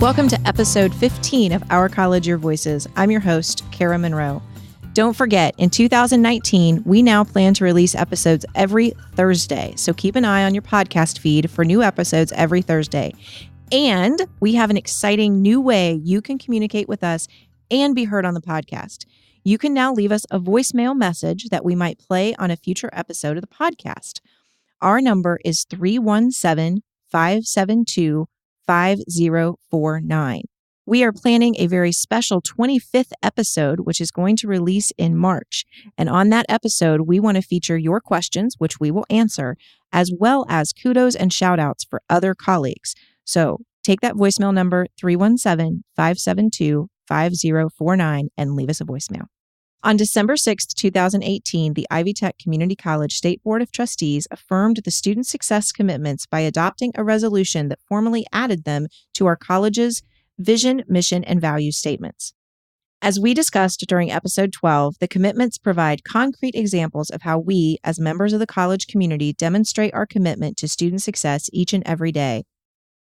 Welcome to episode 15 of Our College, Your Voices. I'm your host, Kara Monroe. Don't forget, in 2019, we now plan to release episodes every Thursday. So keep an eye on your podcast feed for new episodes every Thursday. And we have an exciting new way you can communicate with us and be heard on the podcast. You can now leave us a voicemail message that we might play on a future episode of the podcast. Our number is 317-572-5049. We are planning a very special 25th episode, which is going to release in March. And on that episode, we want to feature your questions, which we will answer, as well as kudos and shout outs for other colleagues. So take that voicemail number, 317-572-5049, and leave us a voicemail. On December 6th, 2018, the Ivy Tech Community College State Board of Trustees affirmed the student success commitments by adopting a resolution that formally added them to our college's vision, mission, and value statements. As we discussed during episode 12, the commitments provide concrete examples of how we, as members of the college community, demonstrate our commitment to student success each and every day.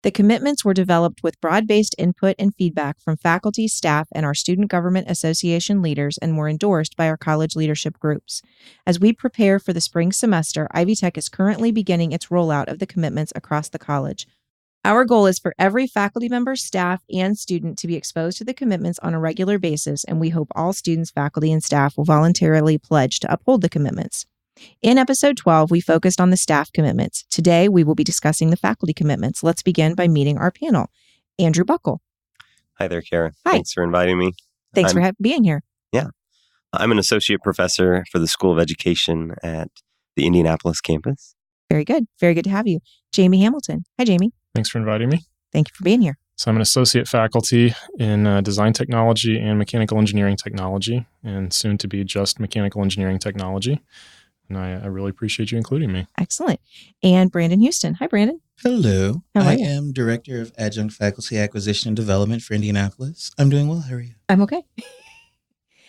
The commitments were developed with broad-based input and feedback from faculty, staff, and our Student Government Association leaders and were endorsed by our college leadership groups. As we prepare for the spring semester, Ivy Tech is currently beginning its rollout of the commitments across the college. Our goal is for every faculty member, staff, and student to be exposed to the commitments on a regular basis, and we hope all students, faculty, and staff will voluntarily pledge to uphold the commitments. In episode 12, we focused on the staff commitments. Today, we will be discussing the faculty commitments. Let's begin by meeting our panel. Andrew Buckle. Hi there, Kara. Hi. Thanks for inviting me. Thanks for being here. Yeah. I'm an associate professor for the School of Education at the Indianapolis campus. Very good. Very good to have you. Jamie Hamilton. Hi, Jamie. Thanks for inviting me. Thank you for being here. So I'm an associate faculty in design technology and mechanical engineering technology, and soon to be just mechanical engineering technology. And I really appreciate you including me. Excellent. And Brandon Houston. Hi, Brandon. Hello. How are I you? am Director of Adjunct Faculty Acquisition and Development for Indianapolis. I'm doing well. How are you? I'm okay.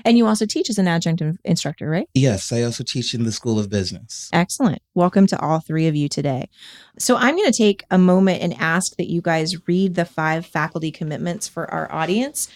And you also teach as an adjunct instructor, right? Yes, I also teach in the School of Business. Excellent. Welcome to all three of you today. So I'm going to take a moment and ask that you guys read the 5 faculty commitments for our audience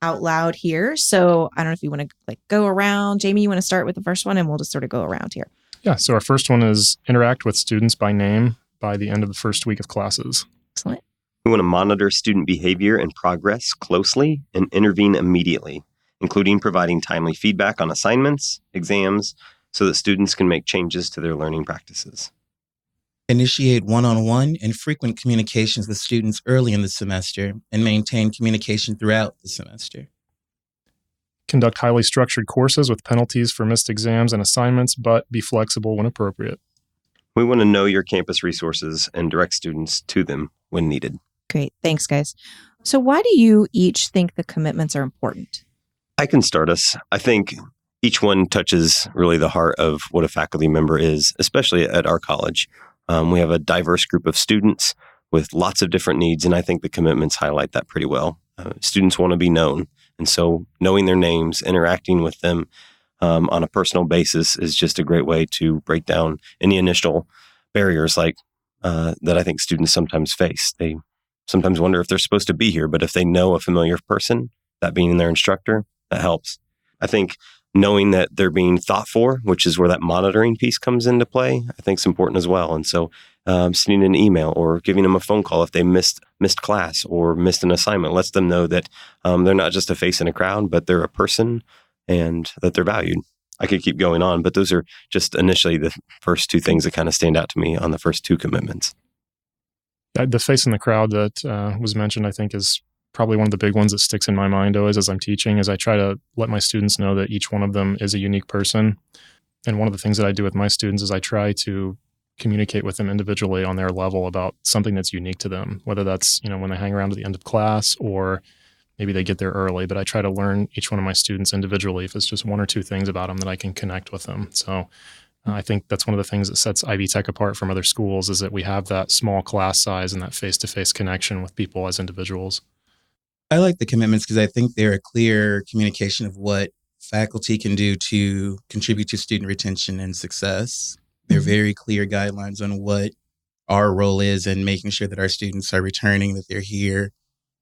out loud here. So I don't know if you want to go around. Jamie, you want to start with the first one and we'll just sort of go around here. Yeah, so our first one is interact with students by name by the end of the first week of classes. Excellent. We want to monitor student behavior and progress closely and intervene immediately, including providing timely feedback on assignments, exams, so that students can make changes to their learning practices. Initiate one-on-one and frequent communications with students early in the semester and maintain communication throughout the semester. Conduct highly structured courses with penalties for missed exams and assignments, but be flexible when appropriate. We want to know your campus resources and direct students to them when needed. Great. Thanks, guys. So why do you each think the commitments are important? I can start us. I think each one touches really the heart of what a faculty member is, especially at our college. We have a diverse group of students with lots of different needs, and I think the commitments highlight that pretty well. Students want to be known, and so knowing their names, interacting with them on a personal basis is just a great way to break down any initial barriers that I think students sometimes face. They sometimes wonder if they're supposed to be here, but if they know a familiar person, that being their instructor, that helps. I think knowing that they're being thought for, which is where that monitoring piece comes into play, I think is important as well. And so sending an email or giving them a phone call if they missed class or missed an assignment lets them know that they're not just a face in a crowd, but they're a person and that they're valued. I could keep going on, but those are just initially the first 2 things that kind of stand out to me on the first 2 commitments. The face in the crowd that was mentioned, I think, is probably one of the big ones that sticks in my mind always as I'm teaching, is I try to let my students know that each one of them is a unique person. And one of the things that I do with my students is I try to communicate with them individually on their level about something that's unique to them, whether that's, when they hang around at the end of class or maybe they get there early. But I try to learn each one of my students individually if it's just 1 or 2 things about them that I can connect with them. So I think that's one of the things that sets Ivy Tech apart from other schools, is that we have that small class size and that face-to-face connection with people as individuals. I like the commitments because I think they're a clear communication of what faculty can do to contribute to student retention and success. They're very clear guidelines on what our role is in making sure that our students are returning, that they're here,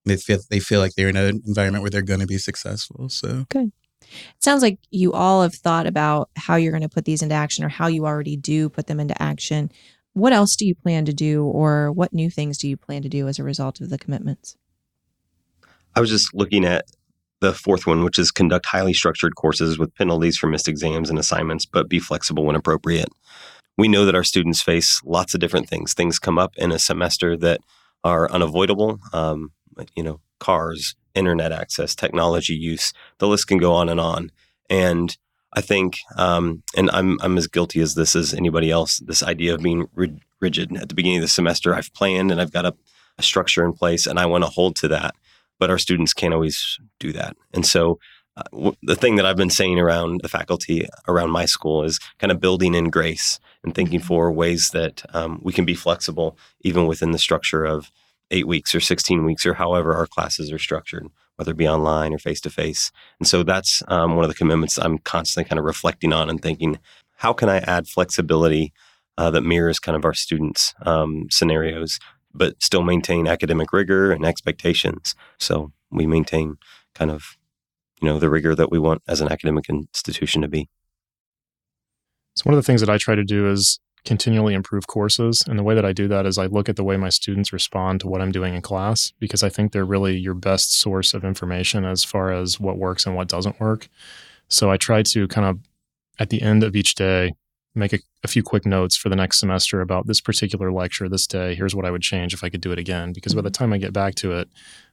They feel like they're in an environment where they're going to be successful. So good. It sounds like you all have thought about how you're going to put these into action, or how you already do put them into action. What else do you plan to do, or what new things do you plan to do as a result of the commitments? I was just looking at the fourth one, which is conduct highly structured courses with penalties for missed exams and assignments, but be flexible when appropriate. We know that our students face lots of different things. Things come up in a semester that are unavoidable. Cars, internet access, technology use, the list can go on. And I think, and I'm as guilty as this as anybody else, this idea of being rigid. At the beginning of the semester, I've planned and I've got a structure in place and I want to hold to that. But our students can't always do that. And so the thing that I've been saying around the faculty around my school is kind of building in grace and thinking for ways that we can be flexible even within the structure of 8 weeks or 16 weeks or however our classes are structured, whether it be online or face-to-face. And so that's one of the commitments I'm constantly kind of reflecting on and thinking, how can I add flexibility that mirrors kind of our students' scenarios, but still maintain academic rigor and expectations. So we maintain kind of, the rigor that we want as an academic institution to be. So one of the things that I try to do is continually improve courses. And the way that I do that is I look at the way my students respond to what I'm doing in class, because I think they're really your best source of information as far as what works and what doesn't work. So I try to kind of, at the end of each day, make a few quick notes for the next semester about this particular lecture this day. Here's what I would change if I could do it again, because by the time I get back to it,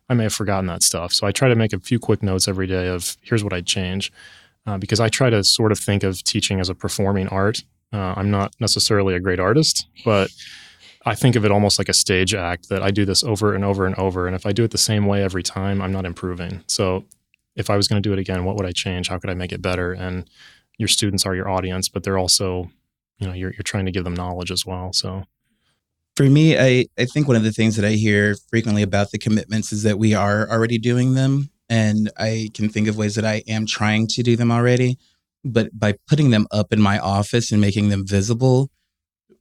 I may have forgotten that stuff. So I try to make a few quick notes every day of here's what I'd change, because I try to sort of think of teaching as a performing art. I'm not necessarily a great artist, but I think of it almost like a stage act, that I do this over and over and over. And if I do it the same way every time, I'm not improving. So if I was going to do it again, what would I change? How could I make it better? And your students are your audience, but they're also, you're trying to give them knowledge as well. So for me, I think one of the things that I hear frequently about the commitments is that we are already doing them. And I can think of ways that I am trying to do them already. But by putting them up in my office and making them visible,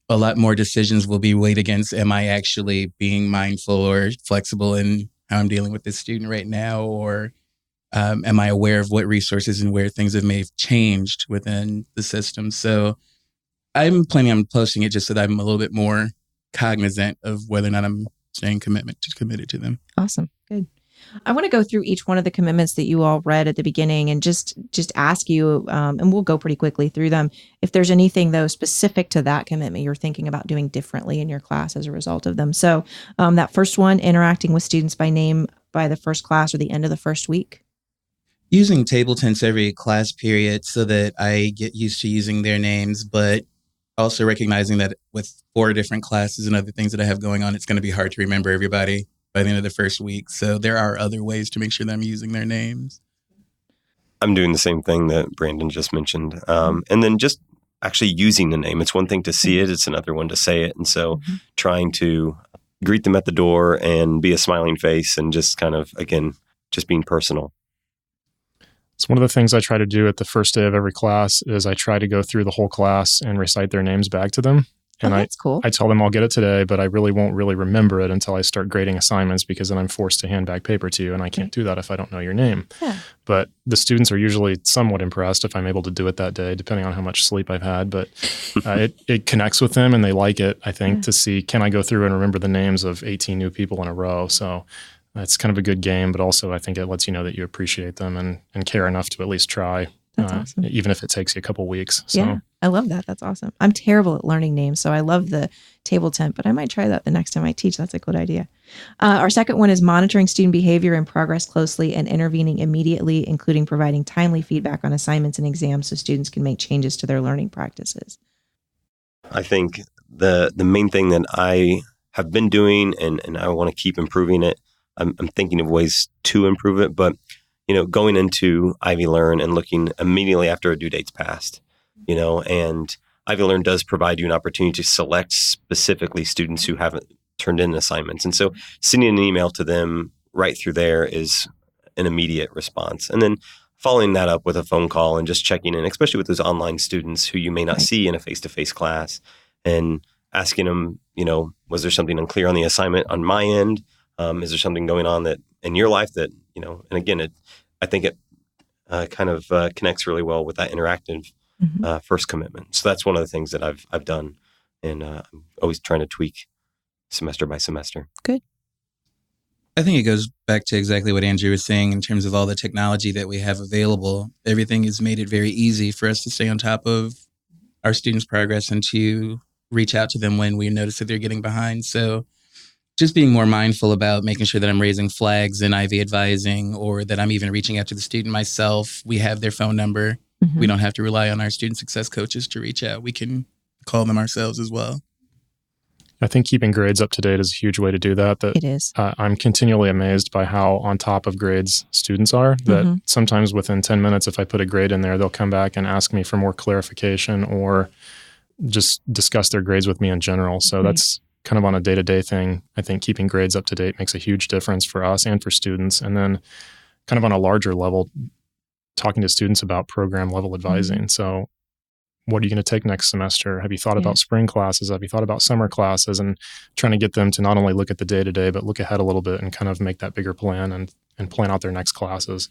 a lot more decisions will be weighed against, am I actually being mindful or flexible in how I'm dealing with this student right now? Or am I aware of what resources and where things may have changed within the system? So I'm planning on posting it just so that I'm a little bit more cognizant of whether or not I'm staying committed to them. Awesome. Good. I want to go through each one of the commitments that you all read at the beginning and just ask you, and we'll go pretty quickly through them, if there's anything, though, specific to that commitment you're thinking about doing differently in your class as a result of them. So that first one, interacting with students by name by the first class or the end of the first week. Using table tents every class period so that I get used to using their names, but also recognizing that with 4 different classes and other things that I have going on, it's going to be hard to remember everybody by the end of the first week. So there are other ways to make sure that I'm using their names. I'm doing the same thing that Brandon just mentioned. And then just actually using the name. It's one thing to see it. It's another one to say it. And so trying to greet them at the door and be a smiling face and just kind of, again, just being personal. So one of the things I try to do at the first day of every class is I try to go through the whole class and recite their names back to them. And that's cool. I tell them I'll get it today, but I really won't really remember it until I start grading assignments, because then I'm forced to hand back paper to you, and I can't do that if I don't know your name. Yeah. But the students are usually somewhat impressed if I'm able to do it that day, depending on how much sleep I've had. But it connects with them, and they like it, I think, to see, can I go through and remember the names of 18 new people in a row? So it's kind of a good game, but also I think it lets you know that you appreciate them and care enough to at least try. That's awesome. Even if it takes you a couple weeks. So. Yeah, I love that. That's awesome. I'm terrible at learning names, so I love the table tent, but I might try that the next time I teach. That's a good idea. Our second one is monitoring student behavior and progress closely and intervening immediately, including providing timely feedback on assignments and exams so students can make changes to their learning practices. I think the main thing that I have been doing, and I want to keep improving it, I'm thinking of ways to improve it, but going into Ivy Learn and looking immediately after a due date's passed, and Ivy Learn does provide you an opportunity to select specifically students who haven't turned in assignments. And so sending an email to them right through there is an immediate response. And then following that up with a phone call and just checking in, especially with those online students who you may not see in a face-to-face class, and asking them, was there something unclear on the assignment on my end? Is there something going on that in your life that, and again, I think it kind of connects really well with that interactive first commitment. So that's one of the things that I've done, and I'm always trying to tweak semester by semester. Good. I think it goes back to exactly what Andrew was saying in terms of all the technology that we have available. Everything has made it very easy for us to stay on top of our students' progress and to reach out to them when we notice that they're getting behind. So just being more mindful about making sure that I'm raising flags in IV advising, or that I'm even reaching out to the student myself. We have their phone number. We don't have to rely on our student success coaches to reach out. We can call them ourselves as well. I think keeping grades up to date is a huge way to do that. It is. I'm continually amazed by how on top of grades students are, that sometimes within 10 minutes, if I put a grade in there, they'll come back and ask me for more clarification or just discuss their grades with me in general. So that's kind of on a day-to-day thing. I think keeping grades up to date makes a huge difference for us and for students. And then kind of on a larger level, talking to students about program level advising. So what are you going to take next semester? Have you thought about spring classes? Have you thought about summer classes? And trying to get them to not only look at the day-to-day, but look ahead a little bit and kind of make that bigger plan and plan out their next classes.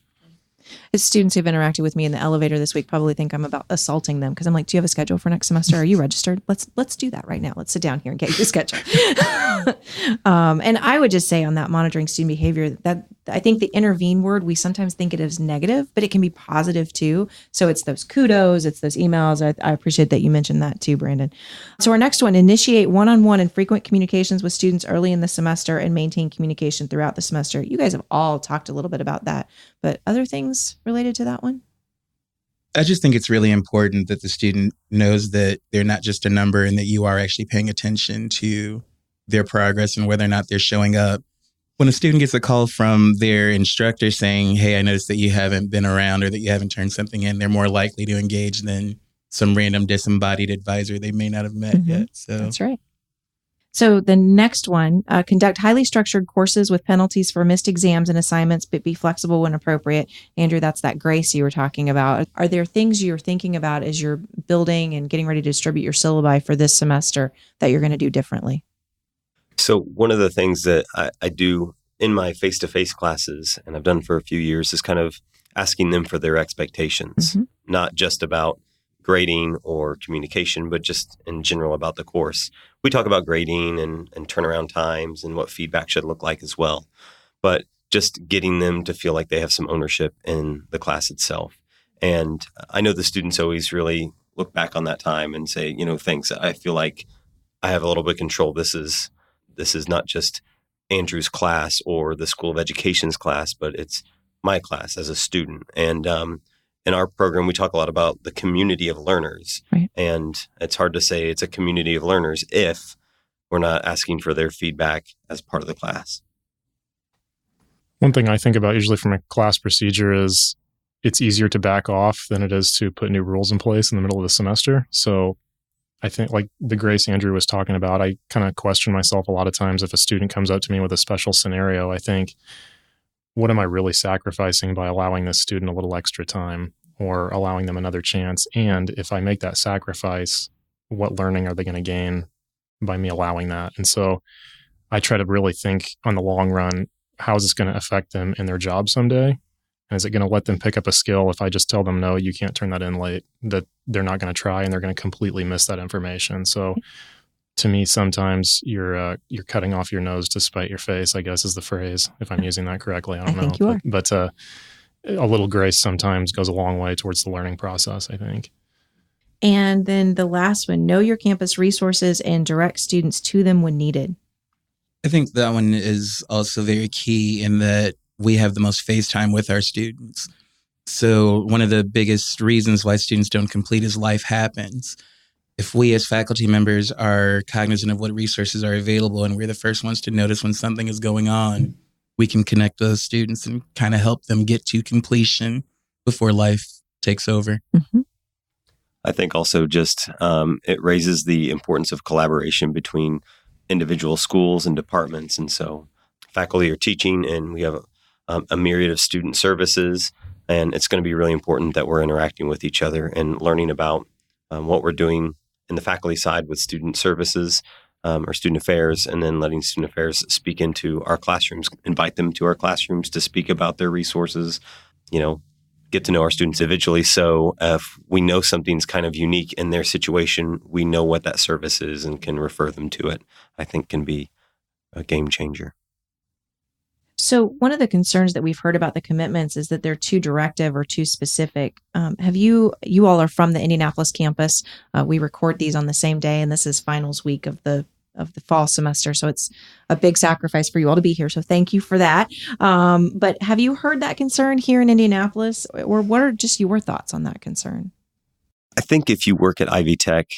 As students who've interacted with me in the elevator this week probably think I'm about assaulting them, because I'm like, do you have a schedule for next semester? Are you registered? Let's do that right now. Let's sit down here and get your schedule. And I would just say on that monitoring student behavior, that I think the intervene word, we sometimes think it is negative, but it can be positive too. So it's those kudos, it's those emails. I appreciate that you mentioned that too, Brandon. So our next one, initiate one-on-one and frequent communications with students early in the semester and maintain communication throughout the semester. You guys have all talked a little bit about that, but other things related to that one? I just think it's really important that the student knows that they're not just a number and that you are actually paying attention to their progress and whether or not they're showing up. When a student gets a call from their instructor saying, hey, I noticed that you haven't been around or that you haven't turned something in, they're more likely to engage than some random disembodied advisor they may not have met yet. So that's right. So the next one, conduct highly structured courses with penalties for missed exams and assignments, but be flexible when appropriate. Andrew, that's that grace you were talking about. Are there things you're thinking about as you're building and getting ready to distribute your syllabi for this semester that you're going to do differently? So one of the things that I do in my face-to-face classes, and I've done for a few years, is kind of asking them for their expectations, not just about grading or communication, but just in general about the course. We talk about grading and turnaround times and what feedback should look like as well. But just getting them to feel like they have some ownership in the class itself. And I know the students always really look back on that time and say, thanks, I feel like I have a little bit of control. This is not just Andrew's class or the School of Education's class, but it's my class as a student. And in our program, we talk a lot about the community of learners. Right. And it's hard to say it's a community of learners if we're not asking for their feedback as part of the class. One thing I think about usually from a class procedure is it's easier to back off than it is to put new rules in place in the middle of the semester. So I think like the grace Andrew was talking about, I kind of question myself a lot of times if a student comes up to me with a special scenario. I think, what am I really sacrificing by allowing this student a little extra time or allowing them another chance? And if I make that sacrifice, what learning are they going to gain by me allowing that? And so I try to really think on the long run, how is this going to affect them in their job someday? And is it going to let them pick up a skill if I just tell them, no, you can't turn that in late, that they're not going to try and they're going to completely miss that information? So to me, sometimes you're cutting off your nose to spite your face, I guess is the phrase, if I'm using that correctly. I don't know. Think you are. But a little grace sometimes goes a long way towards the learning process, I think. And then the last one, know your campus resources and direct students to them when needed. I think that one is also very key in that we have the most face time with our students. So one of the biggest reasons why students don't complete is life happens. If we as faculty members are cognizant of what resources are available and we're the first ones to notice when something is going on, we can connect those students and kind of help them get to completion before life takes over. I think also just it raises the importance of collaboration between individual schools and departments. And so faculty are teaching and we have a myriad of student services. And it's going to be really important that we're interacting with each other and learning about what we're doing in the faculty side with student services, or student affairs, and then letting student affairs speak into our classrooms, invite them to our classrooms to speak about their resources, get to know our students individually. So if we know something's kind of unique in their situation, we know what that service is and can refer them to it, I think can be a game changer. So one of the concerns that we've heard about the commitments is that they're too directive or too specific. You all are from the Indianapolis campus. We record these on the same day, and this is finals week of the fall semester. So it's a big sacrifice for you all to be here. So thank you for that. But have you heard that concern here in Indianapolis, or what are just your thoughts on that concern? I think if you work at Ivy Tech,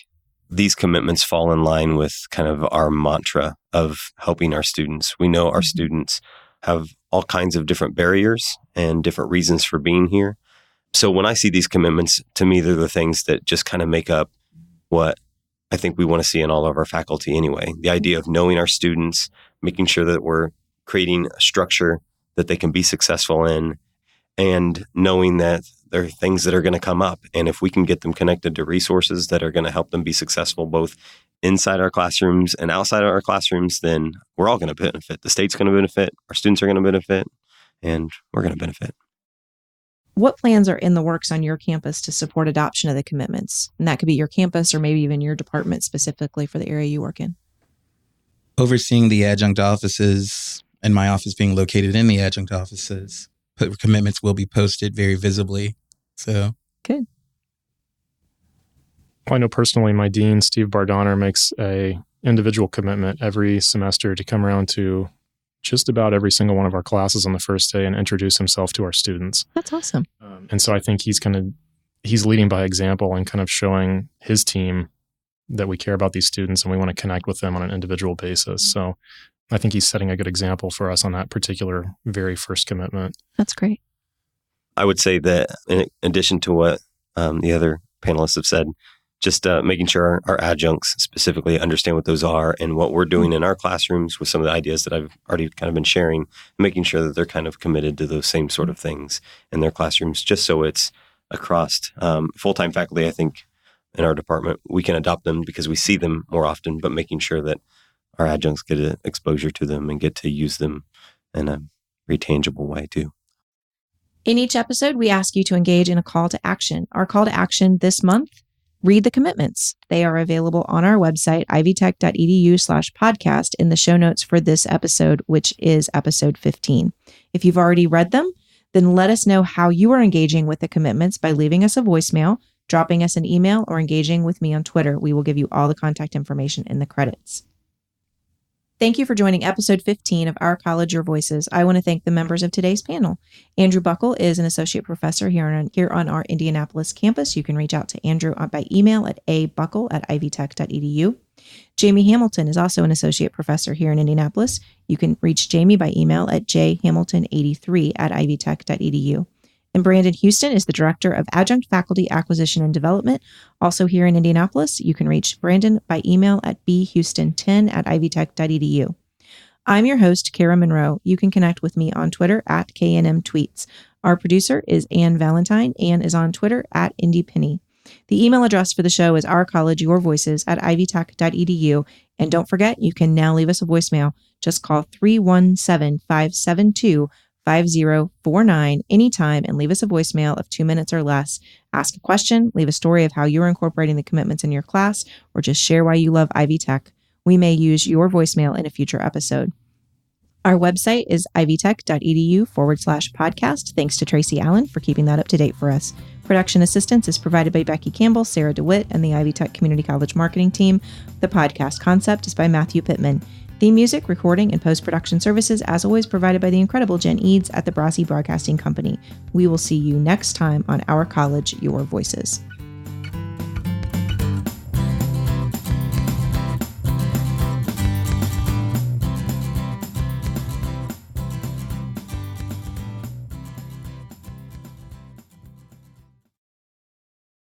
these commitments fall in line with kind of our mantra of helping our students. We know our students have all kinds of different barriers and different reasons for being here. So when I see these commitments, to me, they're the things that just kind of make up what I think we want to see in all of our faculty anyway. The idea of knowing our students, making sure that we're creating a structure that they can be successful in, and knowing that there are things that are going to come up. And if we can get them connected to resources that are going to help them be successful both inside our classrooms and outside of our classrooms, then we're all going to benefit. The state's going to benefit, our students are going to benefit, and we're going to benefit. What plans are in the works on your campus to support adoption of the commitments? And that could be your campus or maybe even your department specifically for the area you work in. Overseeing the adjunct offices and my office being located in the adjunct offices, commitments will be posted very visibly. So good. I know personally my dean, Steve Bardonner, makes a individual commitment every semester to come around to just about every single one of our classes on the first day and introduce himself to our students. That's awesome. And so I think he's leading by example and kind of showing his team that we care about these students and we want to connect with them on an individual basis. So I think he's setting a good example for us on that particular very first commitment. That's great. I would say that in addition to what the other panelists have said, just making sure our adjuncts specifically understand what those are and what we're doing in our classrooms with some of the ideas that I've already kind of been sharing, making sure that they're kind of committed to those same sort of things in their classrooms, just so it's across full-time faculty. I think in our department, we can adopt them because we see them more often, but making sure that our adjuncts get exposure to them and get to use them in a very tangible way too. In each episode, we ask you to engage in a call to action. Our call to action this month: read the commitments. They are available on our website, ivytech.edu/podcast, in the show notes for this episode, which is episode 15. If you've already read them, then let us know how you are engaging with the commitments by leaving us a voicemail, dropping us an email, or engaging with me on Twitter. We will give you all the contact information in the credits. Thank you for joining episode 15 of Our College, Your Voices. I want to thank the members of today's panel. Andrew Buckle is an associate professor here on our Indianapolis campus. You can reach out to Andrew by email at abuckle@ivytech.edu. Jamie Hamilton is also an associate professor here in Indianapolis. You can reach Jamie by email at jhamilton83@ivytech.edu. And Brandon Houston is the Director of Adjunct Faculty Acquisition and Development, also here in Indianapolis. You can reach Brandon by email at bhouston10@ivytech.edu. I'm your host, Kara Monroe. You can connect with me on Twitter at KNMTweets. Our producer is Ann Valentine. Ann is on Twitter at IndyPenny. The email address for the show is ourcollegeyourvoices@ivytech.edu. And don't forget, you can now leave us a voicemail. Just call 317-572-5049 anytime and leave us a voicemail of 2 minutes or less. Ask a question, leave a story of how you're incorporating the commitments in your class, or just share why you love Ivy Tech. We may use your voicemail in a future episode. Our website is ivytech.edu/podcast. Thanks to Tracy Allen for keeping that up to date for us. Production assistance is provided by Becky Campbell, Sarah DeWitt, and the Ivy Tech Community College marketing team. The podcast concept is by Matthew Pittman. Theme music, recording, and post-production services, as always, provided by the incredible Jen Eads at the Brasi Broadcasting Company. We will see you next time on Our College, Your Voices.